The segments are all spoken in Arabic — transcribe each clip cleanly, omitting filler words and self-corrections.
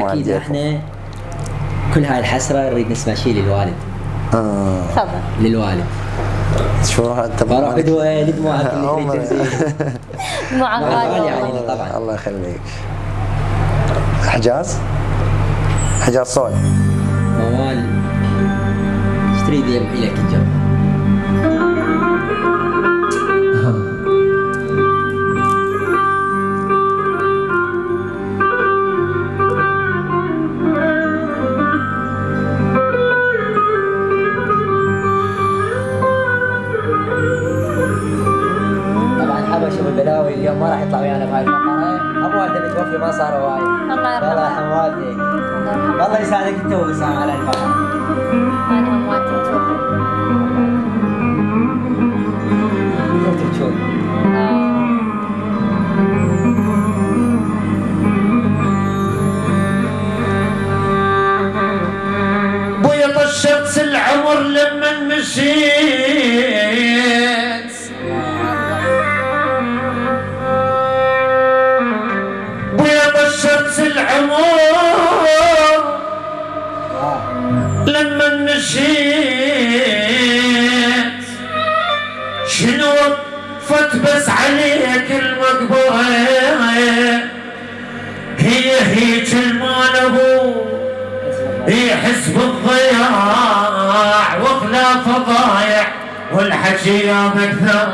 واكيد احنا كل هاي الحسره نريد نسمع شيء للوالد. تفضل. للوالد شو انت فرح لدموعك اللي تنزل دموعك غالية علينا طبعا. الله يخليك. حجاز صوت موال ايش تريد لك الجو. البلاوي اليوم ما راح يطلع ويانا بهاي الفقره. اموالته متوفي ما صار هواي. الله يرحمه. الله يرحم والديك. الله يساعدك انت وسام على الفقره. انا اموالتي متوفي. شوف تشوف. بويا طشرت العمر لما مشيت. طشرت العمر لما مشيت. شنو وقفت بس عليك المقبرة. هي هيك المال ابو يحس بالضياع وخلافه ضايع والحكي يا مكثر.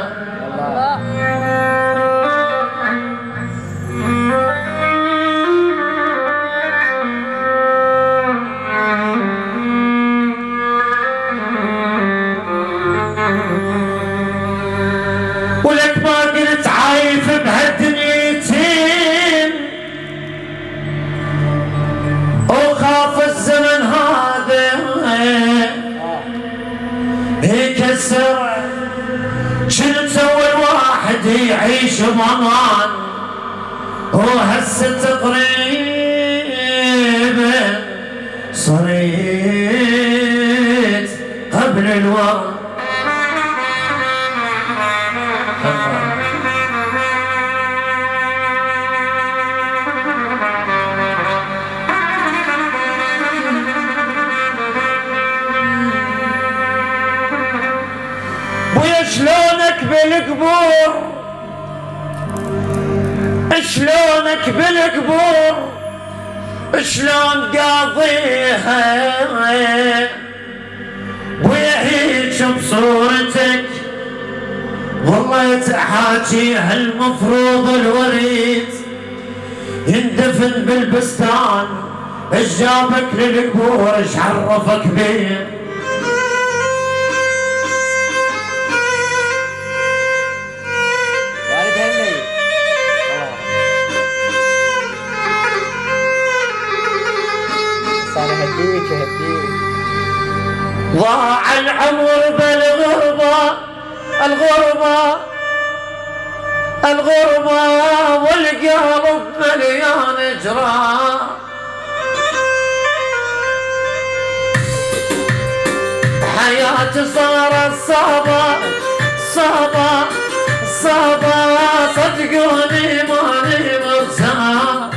ولك ما قلت عايف بهالدنيتين وخاف الزمن هذا يكسر. شنو سوى الواحد يعيش بأمان وهسه تقريبا صريت قبل الوقت. شلونك بالقبور شلونك بالقبور شلون قاضيها ويا هيك بصورتك ظليت احاكيها. المفروض الوريد يندفن بالبستان. ايش جابك للقبور ايش عرفك بيه. ضاع العمر بالغربة الغربة والقلب مليان جراح. حياتي صارت صعبة صدقوني ماني مرتاح.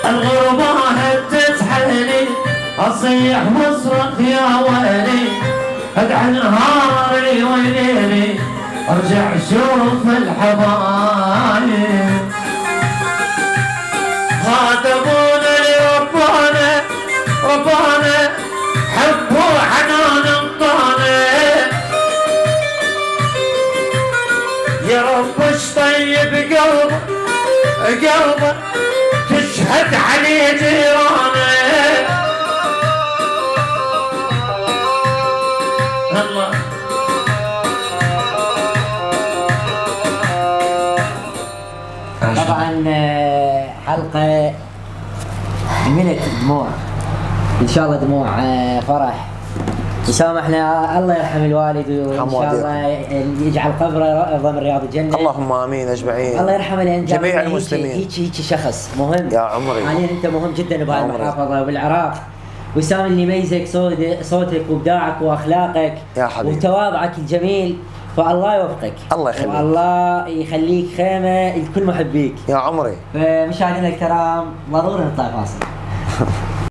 الغربة هدت حيلي أصيح واصرخ يا ويلي. ادعى نهاري وليلي ارجع شوف الحبايب. خادمونا ربانا حبوا حنان انطانا. يا رب اش طيب قلبه تشهد عليه جيرانه. الله طبعا حلقة ملت دموع ان شاء الله. دموع فرح. يسامحنا الله يرحم الوالد وان شاء الله يجعل قبره روضة من رياض الجنة. اللهم امين اجمعين. الله يرحمه لان جميع المسلمين. هيك شخص مهم يا عمري. حاليا انت مهم جدا بهاي المحافظة وبالعراق. وسام اللي يميزك صوتك وابداعك واخلاقك يا حبيبي وتواضعك الجميل. فالله يوفقك. الله يخليك. والله يخليك خيمه لكل محبيك. يا عمري. فمشاهدينا الكرام ضروري نطلع فاصل.